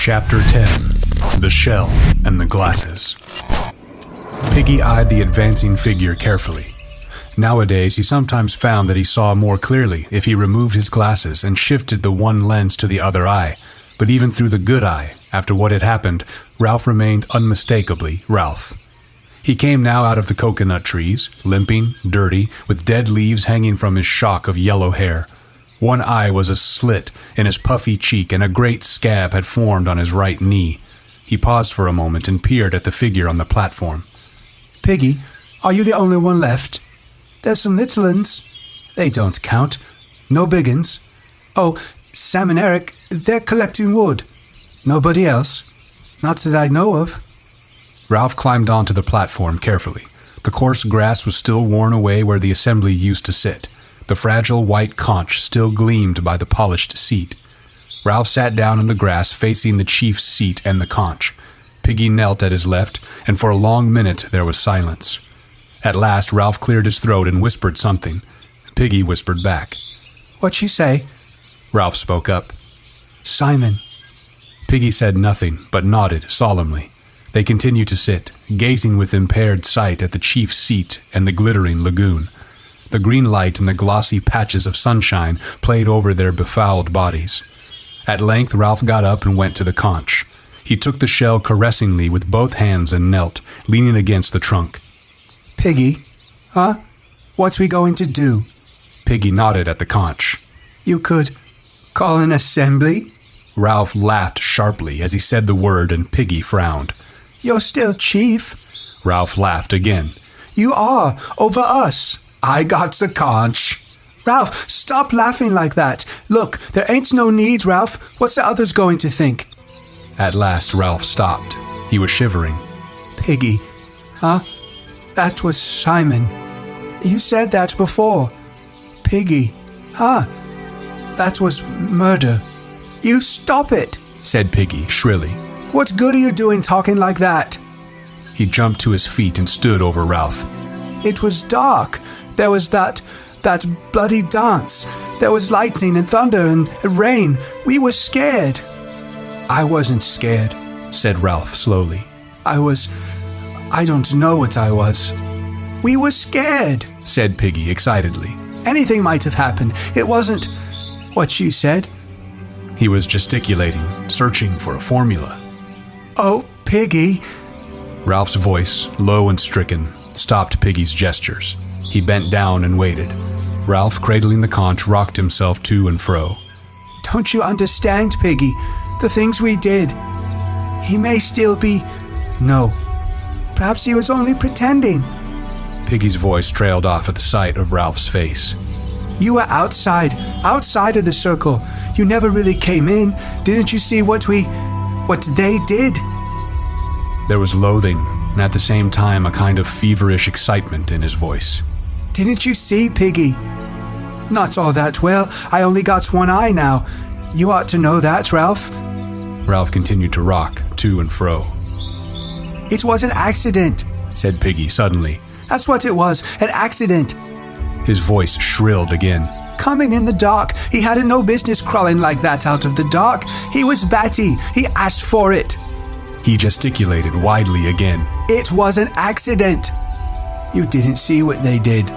Chapter 10. The Shell and the Glasses. Piggy eyed the advancing figure carefully. Nowadays, he sometimes found that he saw more clearly if he removed his glasses and shifted the one lens to the other eye. But even through the good eye, after what had happened, Ralph remained unmistakably Ralph. He came now out of the coconut trees, limping, dirty, with dead leaves hanging from his shock of yellow hair. One eye was a slit in his puffy cheek, and a great scab had formed on his right knee. He paused for a moment and peered at the figure on the platform. "Piggy, are you the only one left? There's some little uns. They don't count. No big uns. Oh, Sam and Eric, they're collecting wood. Nobody else? Not that I know of." Ralph climbed onto the platform carefully. The coarse grass was still worn away where the assembly used to sit. The fragile white conch still gleamed by the polished seat. Ralph sat down in the grass facing the chief's seat and the conch. Piggy knelt at his left, and for a long minute there was silence. At last Ralph cleared his throat and whispered something. Piggy whispered back. "What'd she say?" Ralph spoke up. "Simon." Piggy said nothing, but nodded solemnly. They continued to sit, gazing with impaired sight at the chief's seat and the glittering lagoon. The green light and the glossy patches of sunshine played over their befouled bodies. At length Ralph got up and went to the conch. He took the shell caressingly with both hands and knelt, leaning against the trunk. "Piggy, huh? What's we going to do?" Piggy nodded at the conch. "You could call an assembly?" Ralph laughed sharply as he said the word, and Piggy frowned. "You're still chief." Ralph laughed again. "You are, over us. I got the conch." "Ralph, stop laughing like that. Look, there ain't no need, Ralph. What's the others going to think?" At last Ralph stopped. He was shivering. "Piggy, huh? That was Simon. You said that before. Piggy, huh? That was murder." "You stop it," said Piggy shrilly. "What good are you doing talking like that?" He jumped to his feet and stood over Ralph. "It was dark. There was that bloody dance. There was lightning and thunder and rain. We were scared." "I wasn't scared," said Ralph slowly. I don't know what I was." "We were scared," said Piggy excitedly. "Anything might have happened. It wasn't what you said." He was gesticulating, searching for a formula. "Oh, Piggy." Ralph's voice, low and stricken, stopped Piggy's gestures. He bent down and waited. Ralph, cradling the conch, rocked himself to and fro. "Don't you understand, Piggy? The things we did. He may still be... No. Perhaps he was only pretending." Piggy's voice trailed off at the sight of Ralph's face. "You were outside of the circle. You never really came in. Didn't you see what they did?" There was loathing, and at the same time a kind of feverish excitement in his voice. "Didn't you see, Piggy? Not all that well. I only got one eye now. You ought to know that, Ralph." Ralph continued to rock to and fro. "It was an accident," said Piggy suddenly. "That's what it was, an accident." His voice shrilled again. "Coming in the dark. He hadn't no business crawling like that out of the dark. He was batty. He asked for it." He gesticulated widely again. "It was an accident. You didn't see what they did.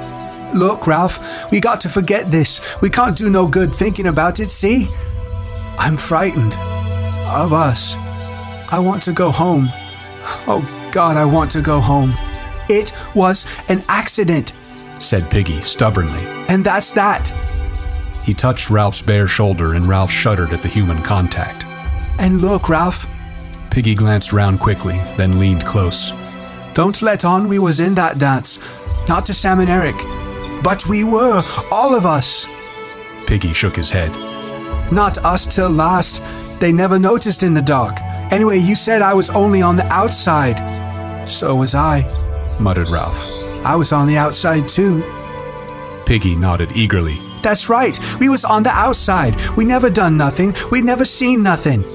Look, Ralph, we got to forget this. We can't do no good thinking about it, see? I'm frightened. Of us. I want to go home. Oh, God, I want to go home." "It was an accident," said Piggy stubbornly. "And that's that." He touched Ralph's bare shoulder, and Ralph shuddered at the human contact. "And look, Ralph." Piggy glanced round quickly, then leaned close. "Don't let on we was in that dance. Not to Sam and Eric. But we were, all of us." Piggy shook his head. "Not us till last. They never noticed in the dark. Anyway, you said I was only on the outside." "So was I," muttered Ralph. "I was on the outside too." Piggy nodded eagerly. "That's right. We was on the outside. We never done nothing. We never seen nothing."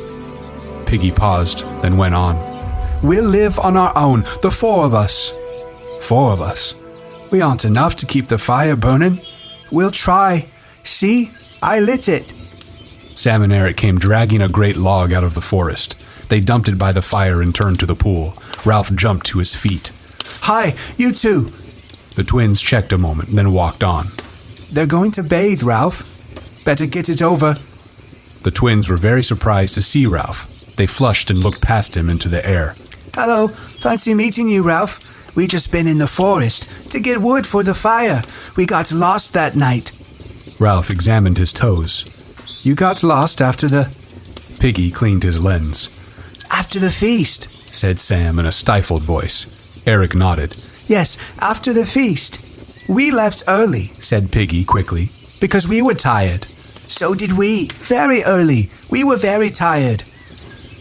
Piggy paused, then went on. "We'll live on our own, the four of us." "4 of us? We aren't enough to keep the fire burning. We'll try. See, I lit it." Sam and Eric came dragging a great log out of the forest. They dumped it by the fire and turned to the pool. Ralph jumped to his feet. Hi, you two. The twins checked a moment, then walked on. They're going to bathe, Ralph. Better get it over. The twins were very surprised to see Ralph. They flushed and looked past him into the air. Hello, fancy meeting you, Ralph. We just been in the forest to get wood for the fire. We got lost that night. Ralph examined his toes. You got lost after the... Piggy cleaned his lens. After the feast, said Sam in a stifled voice. Eric nodded. Yes, after the feast. We left early, said Piggy quickly, because we were tired. So did we. Very early. We were very tired.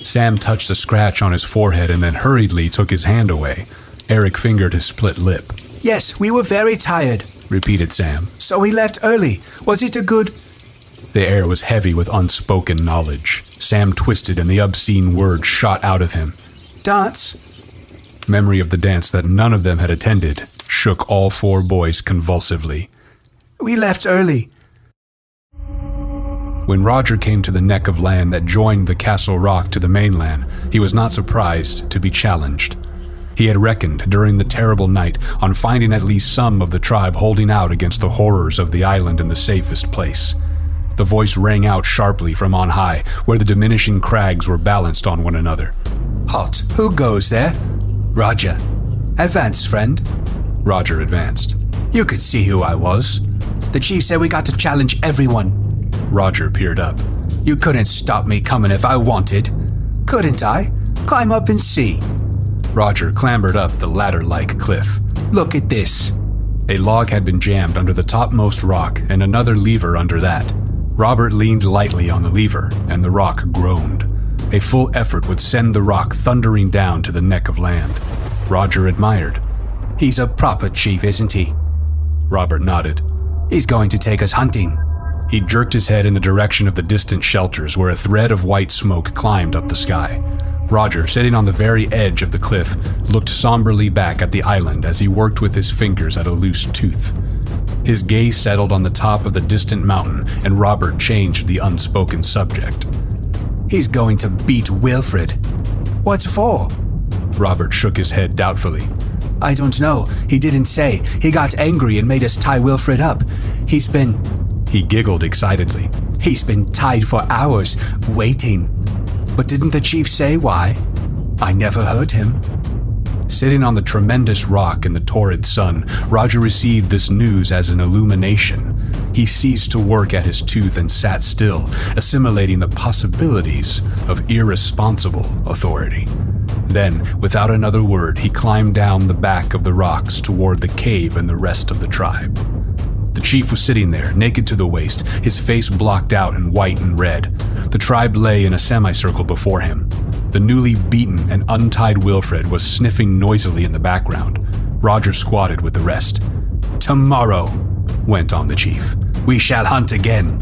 Sam touched a scratch on his forehead and then hurriedly took his hand away. Eric fingered his split lip. Yes, we were very tired, repeated Sam. So we left early. Was it a good... The air was heavy with unspoken knowledge. Sam twisted and the obscene words shot out of him. Dance? Memory of the dance that none of them had attended shook all four boys convulsively. We left early. When Roger came to the neck of land that joined the Castle Rock to the mainland, he was not surprised to be challenged. He had reckoned during the terrible night on finding at least some of the tribe holding out against the horrors of the island in the safest place. The voice rang out sharply from on high, where the diminishing crags were balanced on one another. Halt! Who goes there? Roger. Advance, friend. Roger advanced. You could see who I was. The chief said we got to challenge everyone. Roger peered up. You couldn't stop me coming if I wanted. Couldn't I? Climb up and see. Roger clambered up the ladder-like cliff. Look at this. A log had been jammed under the topmost rock and another lever under that. Robert leaned lightly on the lever, and the rock groaned. A full effort would send the rock thundering down to the neck of land. Roger admired. He's a proper chief, isn't he? Robert nodded. He's going to take us hunting. He jerked his head in the direction of the distant shelters where a thread of white smoke climbed up the sky. Roger, sitting on the very edge of the cliff, looked somberly back at the island as he worked with his fingers at a loose tooth. His gaze settled on the top of the distant mountain, and Robert changed the unspoken subject. He's going to beat Wilfred. What for? Robert shook his head doubtfully. I don't know. He didn't say. He got angry and made us tie Wilfred up. He's been... He giggled excitedly. He's been tied for hours, waiting. But didn't the chief say why? I never heard him. Sitting on the tremendous rock in the torrid sun, Roger received this news as an illumination. He ceased to work at his tooth and sat still, assimilating the possibilities of irresponsible authority. Then, without another word, he climbed down the back of the rocks toward the cave and the rest of the tribe. The chief was sitting there, naked to the waist, his face blocked out and white and red. The tribe lay in a semicircle before him. The newly beaten and untied Wilfred was sniffing noisily in the background. Roger squatted with the rest. Tomorrow, went on the chief, we shall hunt again.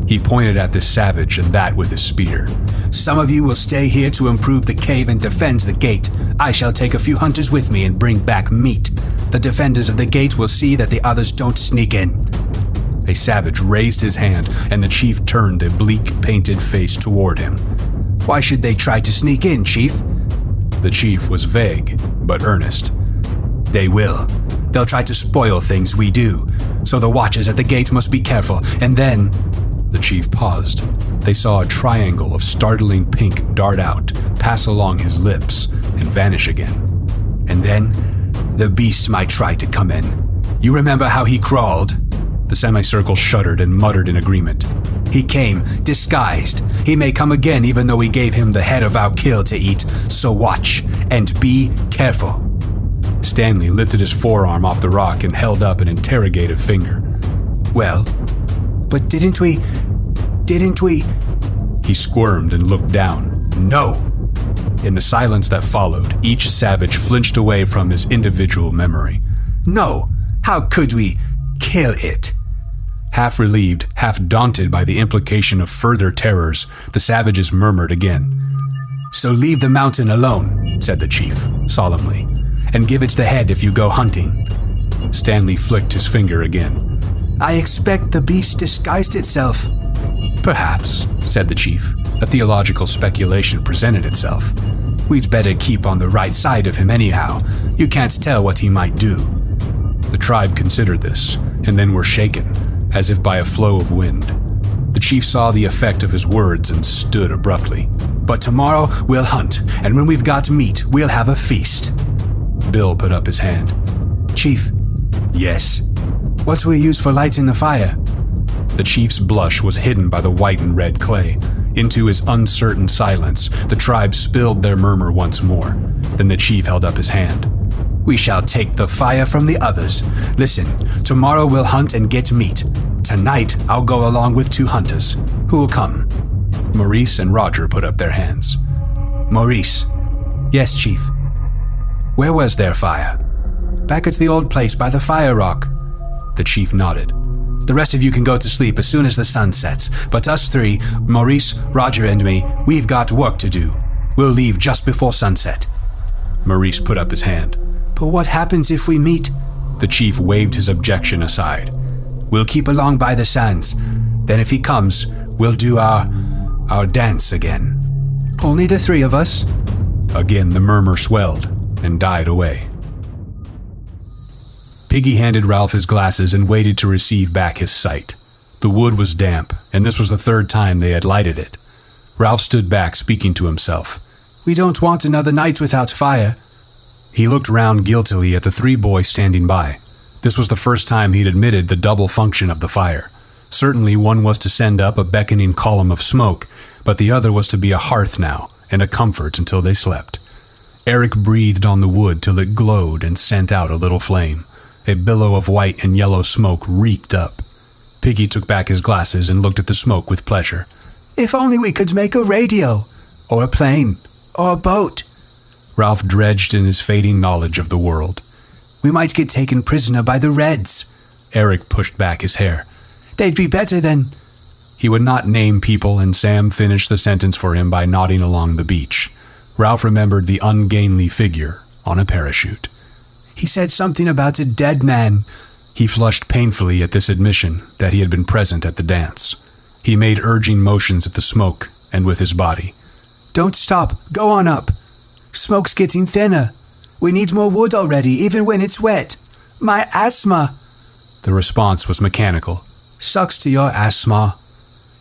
He pointed at this savage and that with his spear. Some of you will stay here to improve the cave and defend the gate. I shall take a few hunters with me and bring back meat. The defenders of the gate will see that the others don't sneak in. A savage raised his hand, and the chief turned a bleak, painted face toward him. Why should they try to sneak in, chief? The chief was vague, but earnest. They will. They'll try to spoil things we do. So the watchers at the gate must be careful, and then... The chief paused. They saw a triangle of startling pink dart out, pass along his lips, and vanish again. And then, the beast might try to come in. You remember how he crawled? The semicircle shuddered and muttered in agreement. He came, disguised. He may come again even though we gave him the head of our kill to eat, so watch, and be careful. Stanley lifted his forearm off the rock and held up an interrogative finger. Well, but didn't we... He squirmed and looked down. No! In the silence that followed, each savage flinched away from his individual memory. No! How could we kill it? Half relieved, half daunted by the implication of further terrors, the savages murmured again. So leave the mountain alone, said the chief, solemnly, and give it the head if you go hunting. Stanley flicked his finger again. I expect the beast disguised itself. Perhaps, said the chief. A theological speculation presented itself. We'd better keep on the right side of him anyhow. You can't tell what he might do. The tribe considered this, and then were shaken, as if by a flow of wind. The chief saw the effect of his words and stood abruptly. But tomorrow we'll hunt, and when we've got meat, we'll have a feast. Bill put up his hand. Chief. Yes? What do we use for lighting the fire? The chief's blush was hidden by the white and red clay. Into his uncertain silence, the tribe spilled their murmur once more. Then the chief held up his hand. We shall take the fire from the others. Listen, tomorrow we'll hunt and get meat. Tonight, I'll go along with 2 hunters. Who will come? Maurice and Roger put up their hands. Maurice. Yes, Chief. Where was their fire? Back at the old place by the fire rock. The chief nodded. The rest of you can go to sleep as soon as the sun sets. But us 3, Maurice, Roger, and me, we've got work to do. We'll leave just before sunset. Maurice put up his hand. But what happens if we meet? The chief waved his objection aside. We'll keep along by the sands. Then if he comes, we'll do our dance again. Only the 3 of us? Again the murmur swelled and died away. Piggy handed Ralph his glasses and waited to receive back his sight. The wood was damp, and this was the 3rd time they had lighted it. Ralph stood back, speaking to himself. We don't want another night without fire. He looked round guiltily at the 3 boys standing by. This was the first time he'd admitted the double function of the fire. Certainly one was to send up a beckoning column of smoke, but the other was to be a hearth now, and a comfort until they slept. Eric breathed on the wood till it glowed and sent out a little flame. A billow of white and yellow smoke reeked up. Piggy took back his glasses and looked at the smoke with pleasure. If only we could make a radio, or a plane, or a boat. Ralph dredged in his fading knowledge of the world. We might get taken prisoner by the Reds. Eric pushed back his hair. They'd be better than... He would not name people, and Sam finished the sentence for him by nodding along the beach. Ralph remembered the ungainly figure on a parachute. He said something about a dead man. He flushed painfully at this admission that he had been present at the dance. He made urging motions at the smoke and with his body. Don't stop. Go on up. Smoke's getting thinner. We need more wood already, even when it's wet. My asthma. The response was mechanical. Sucks to your asthma.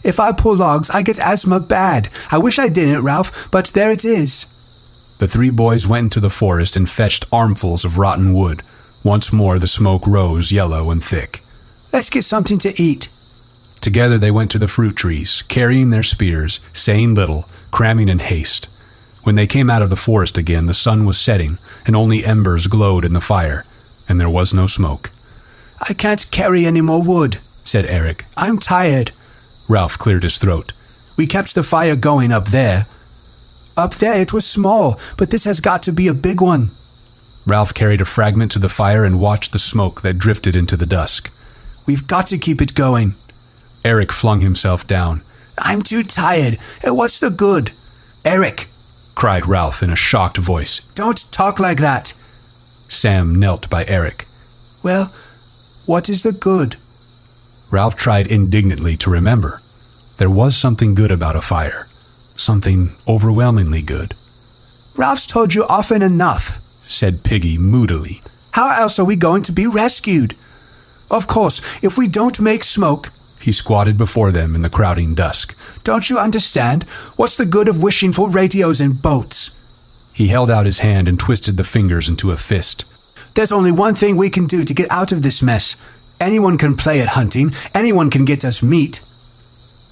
If I pull logs, I get asthma bad. I wish I didn't, Ralph, but there it is. The 3 boys went into the forest and fetched armfuls of rotten wood. Once more the smoke rose yellow and thick. Let's get something to eat. Together they went to the fruit trees, carrying their spears, saying little, cramming in haste. When they came out of the forest again, the sun was setting, and only embers glowed in the fire, and there was no smoke. I can't carry any more wood, said Eric. I'm tired. Ralph cleared his throat. We kept the fire going up there. Up there it was small, but this has got to be a big one. Ralph carried a fragment to the fire and watched the smoke that drifted into the dusk. We've got to keep it going. Eric flung himself down. I'm too tired. What's the good? Eric, cried Ralph in a shocked voice. Don't talk like that. Sam knelt by Eric. Well, what is the good? Ralph tried indignantly to remember. There was something good about a fire. Something overwhelmingly good. Ralph's told you often enough, said Piggy moodily. How else are we going to be rescued? Of course, if we don't make smoke... He squatted before them in the crowding dusk. Don't you understand? What's the good of wishing for radios and boats? He held out his hand and twisted the fingers into a fist. There's only one thing we can do to get out of this mess. Anyone can play at hunting. Anyone can get us meat.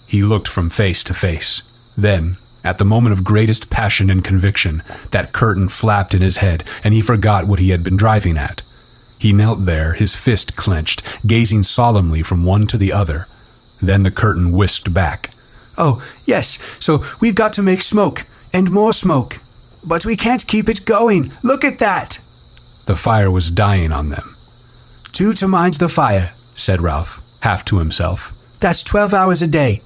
He looked from face to face. Then, at the moment of greatest passion and conviction, that curtain flapped in his head, and he forgot what he had been driving at. He knelt there, his fist clenched, gazing solemnly from one to the other. Then the curtain whisked back. Oh, yes, so we've got to make smoke, and more smoke. But we can't keep it going. Look at that. The fire was dying on them. 2 to mind the fire, said Ralph, half to himself. That's 12 hours a day.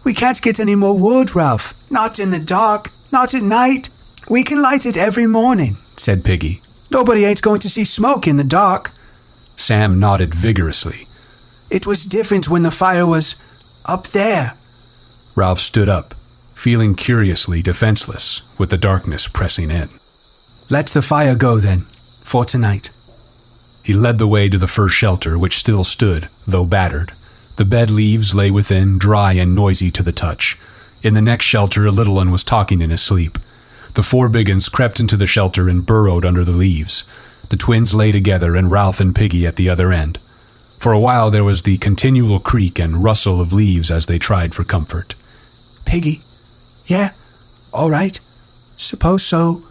We can't get any more wood, Ralph. Not in the dark, not at night. We can light it every morning, said Piggy. Nobody ain't going to see smoke in the dark. Sam nodded vigorously. It was different when the fire was up there. Ralph stood up, feeling curiously defenseless with the darkness pressing in. Let the fire go then, for tonight. He led the way to the first shelter, which still stood, though battered. The bed leaves lay within, dry and noisy to the touch. In the next shelter, a little one was talking in his sleep. The 4 big uns crept into the shelter and burrowed under the leaves. The twins lay together, and Ralph and Piggy at the other end. For a while there was the continual creak and rustle of leaves as they tried for comfort. Piggy? Yeah? All right. Suppose so.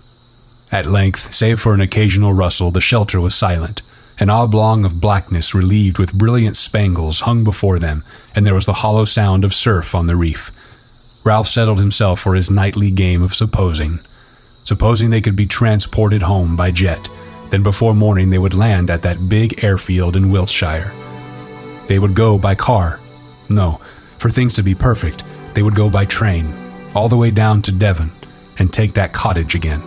At length, save for an occasional rustle, the shelter was silent. An oblong of blackness relieved with brilliant spangles hung before them, and there was the hollow sound of surf on the reef. Ralph settled himself for his nightly game of supposing. Supposing they could be transported home by jet, then before morning they would land at that big airfield in Wiltshire. They would go by car. No, for things to be perfect, they would go by train, all the way down to Devon, and take that cottage again.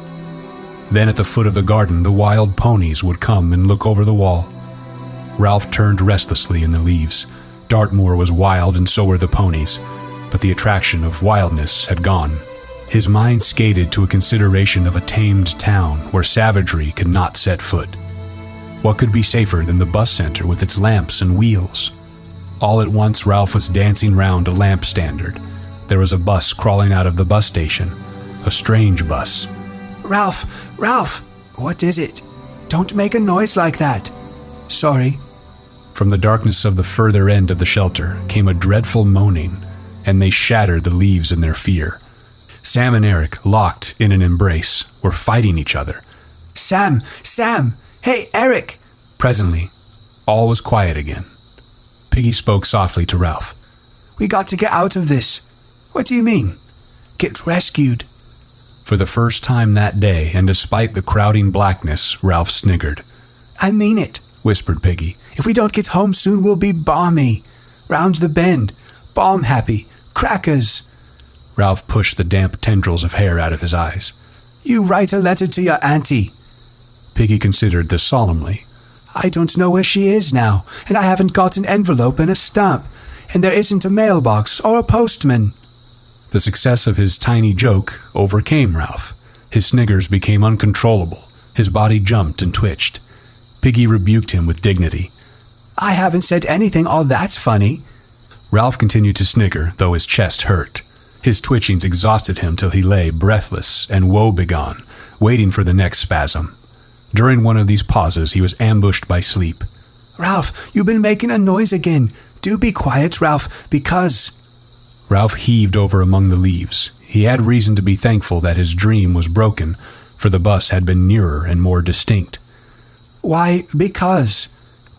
Then at the foot of the garden, the wild ponies would come and look over the wall. Ralph turned restlessly in the leaves. Dartmoor was wild, and so were the ponies, but the attraction of wildness had gone. His mind skated to a consideration of a tamed town where savagery could not set foot. What could be safer than the bus center with its lamps and wheels? All at once, Ralph was dancing round a lamp standard. There was a bus crawling out of the bus station. A strange bus. Ralph! What is it? Don't make a noise like that. Sorry. From the darkness of the further end of the shelter came a dreadful moaning, and they shattered the leaves in their fear. Sam and Eric, locked in an embrace, were fighting each other. Sam! Hey, Eric! Presently, all was quiet again. Piggy spoke softly to Ralph. We got to get out of this. What do you mean? Get rescued? For the first time that day, and despite the crowding blackness, Ralph sniggered. I mean it, whispered Piggy. If we don't get home soon, we'll be balmy. Round the bend. Balm happy. Crackers. Ralph pushed the damp tendrils of hair out of his eyes. You write a letter to your auntie. Piggy considered this solemnly. I don't know where she is now, and I haven't got an envelope and a stamp, and there isn't a mailbox or a postman. The success of his tiny joke overcame Ralph. His sniggers became uncontrollable. His body jumped and twitched. Piggy rebuked him with dignity. I haven't said anything all that's funny. Ralph continued to snigger, though his chest hurt. His twitchings exhausted him till he lay breathless and woe-begone, waiting for the next spasm. During one of these pauses, he was ambushed by sleep. Ralph, you've been making a noise again. Do be quiet, Ralph, because... Ralph heaved over among the leaves. He had reason to be thankful that his dream was broken, for the bus had been nearer and more distinct. Why, because...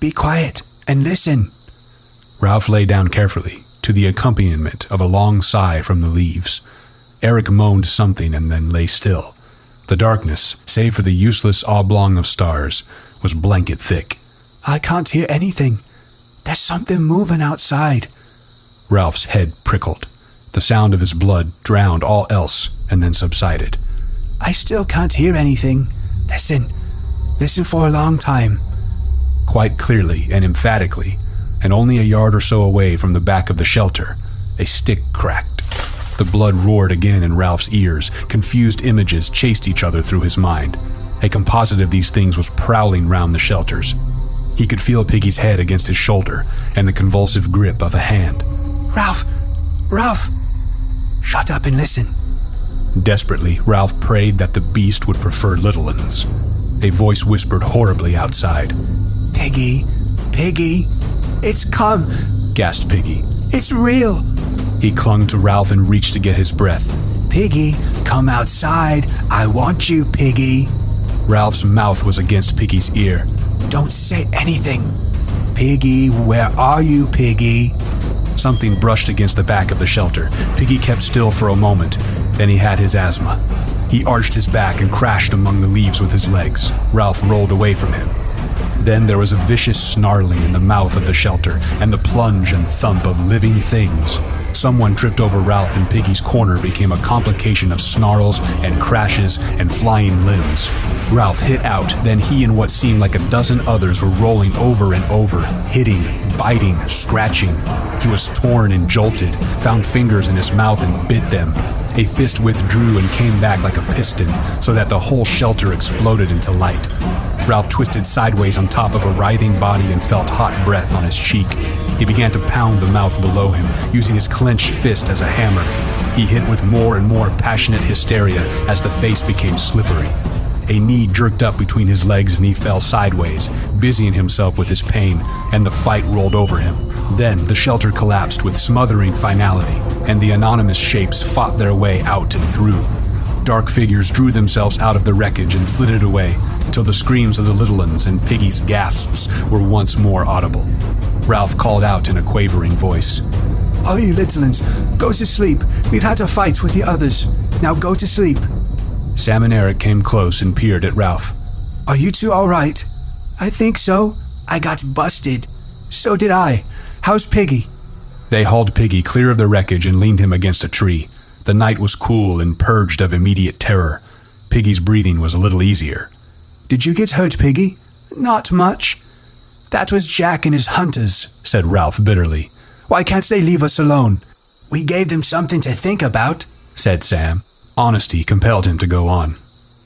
Be quiet and listen. Ralph lay down carefully, to the accompaniment of a long sigh from the leaves. Eric moaned something and then lay still. The darkness, save for the useless oblong of stars, was blanket thick. I can't hear anything. There's something moving outside. Ralph's head prickled. The sound of his blood drowned all else and then subsided. I still can't hear anything. Listen for a long time. Quite clearly and emphatically, and only a yard or so away from the back of the shelter, a stick cracked. The blood roared again in Ralph's ears. Confused images chased each other through his mind. A composite of these things was prowling round the shelters. He could feel Piggy's head against his shoulder and the convulsive grip of a hand. Ralph! Shut up and listen. Desperately, Ralph prayed that the beast would prefer little uns. A voice whispered horribly outside. Piggy, it's come, gasped Piggy. It's real. He clung to Ralph and reached to get his breath. Piggy, come outside. I want you, Piggy. Ralph's mouth was against Piggy's ear. Don't say anything. Piggy, where are you, Piggy? Something brushed against the back of the shelter. Piggy kept still for a moment. Then he had his asthma. He arched his back and crashed among the leaves with his legs. Ralph rolled away from him. Then there was a vicious snarling in the mouth of the shelter, and the plunge and thump of living things. Someone tripped over Ralph, and Piggy's corner became a complication of snarls and crashes and flying limbs. Ralph hit out, then he and what seemed like a dozen others were rolling over and over, hitting, biting, scratching. He was torn and jolted, found fingers in his mouth and bit them. A fist withdrew and came back like a piston, so that the whole shelter exploded into light. Ralph twisted sideways on top of a writhing body and felt hot breath on his cheek. He began to pound the mouth below him, using his clenched fist as a hammer. He hit with more and more passionate hysteria as the face became slippery. A knee jerked up between his legs and he fell sideways, busying himself with his pain, and the fight rolled over him. Then the shelter collapsed with smothering finality, and the anonymous shapes fought their way out and through. Dark figures drew themselves out of the wreckage and flitted away, till the screams of the little ones and Piggy's gasps were once more audible. Ralph called out in a quavering voice, "All you little ones, go to sleep. We've had a fight with the others. Now go to sleep." Sam and Eric came close and peered at Ralph. "Are you two all right?" "I think so. I got busted." "So did I. How's Piggy?" They hauled Piggy clear of the wreckage and leaned him against a tree. The night was cool and purged of immediate terror. Piggy's breathing was a little easier. "Did you get hurt, Piggy?" "Not much." "That was Jack and his hunters," said Ralph bitterly. "Why can't they leave us alone?" "We gave them something to think about," said Sam. Honesty compelled him to go on.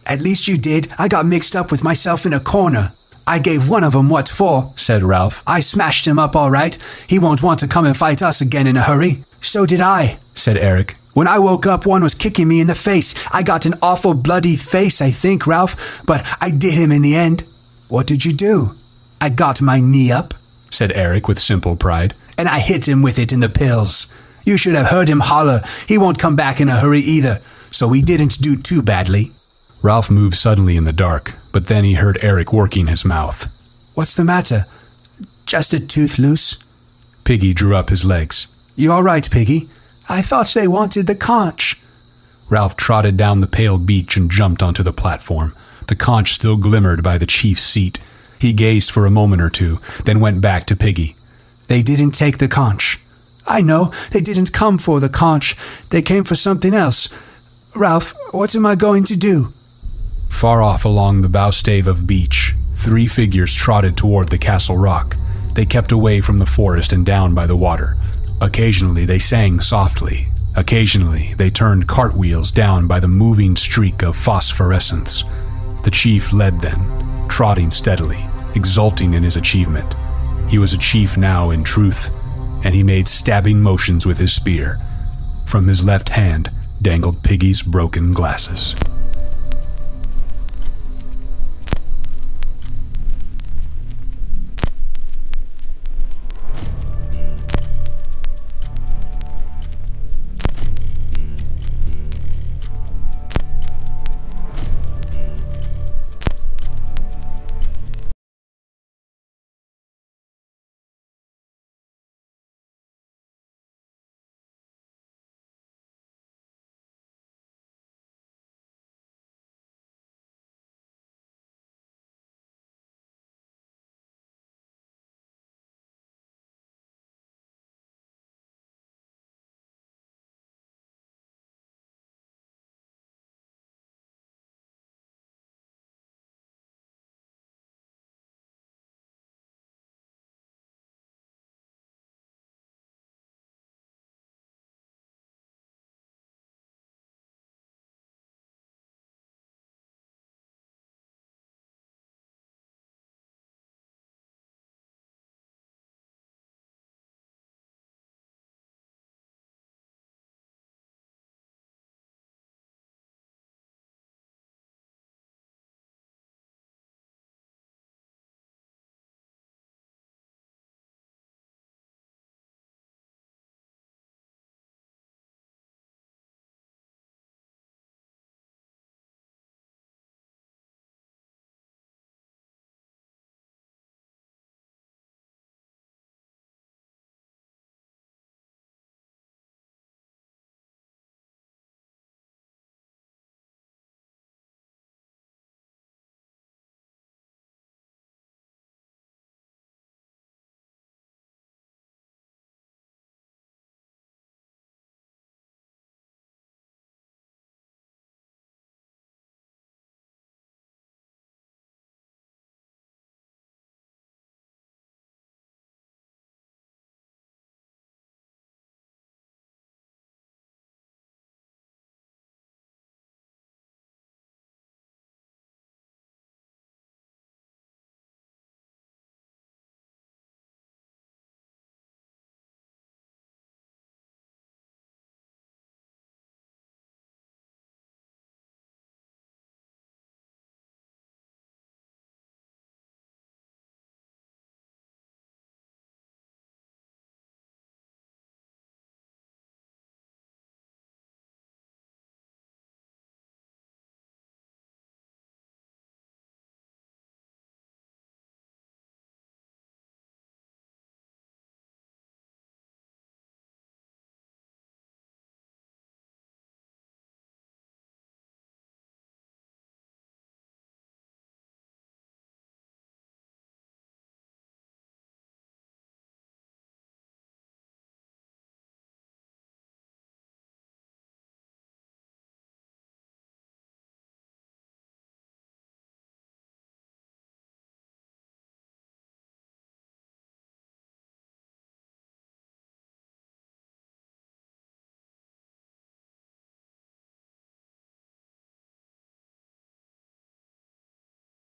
"At least you did. I got mixed up with myself in a corner." "I gave one of them what for," said Ralph. "I smashed him up all right. He won't want to come and fight us again in a hurry." "So did I," said Eric. "When I woke up, one was kicking me in the face. I got an awful bloody face, I think, Ralph, but I did him in the end." "What did you do?" "I got my knee up," said Eric with simple pride, "and I hit him with it in the pills. You should have heard him holler. He won't come back in a hurry either, so we didn't do too badly." Ralph moved suddenly in the dark, but then he heard Eric working his mouth. "What's the matter?" "Just a tooth loose." Piggy drew up his legs. "You all right, Piggy? I thought they wanted the conch." Ralph trotted down the pale beach and jumped onto the platform. The conch still glimmered by the chief's seat. He gazed for a moment or two, then went back to Piggy. "They didn't take the conch." "I know. They didn't come for the conch. They came for something else. Ralph, what am I going to do?" Far off along the bowstave of beach, 3 figures trotted toward the castle rock. They kept away from the forest and down by the water. Occasionally they sang softly. Occasionally they turned cartwheels down by the moving streak of phosphorescence. The chief led them, trotting steadily, exulting in his achievement. He was a chief now in truth, and he made stabbing motions with his spear. From his left hand dangled Piggy's broken glasses.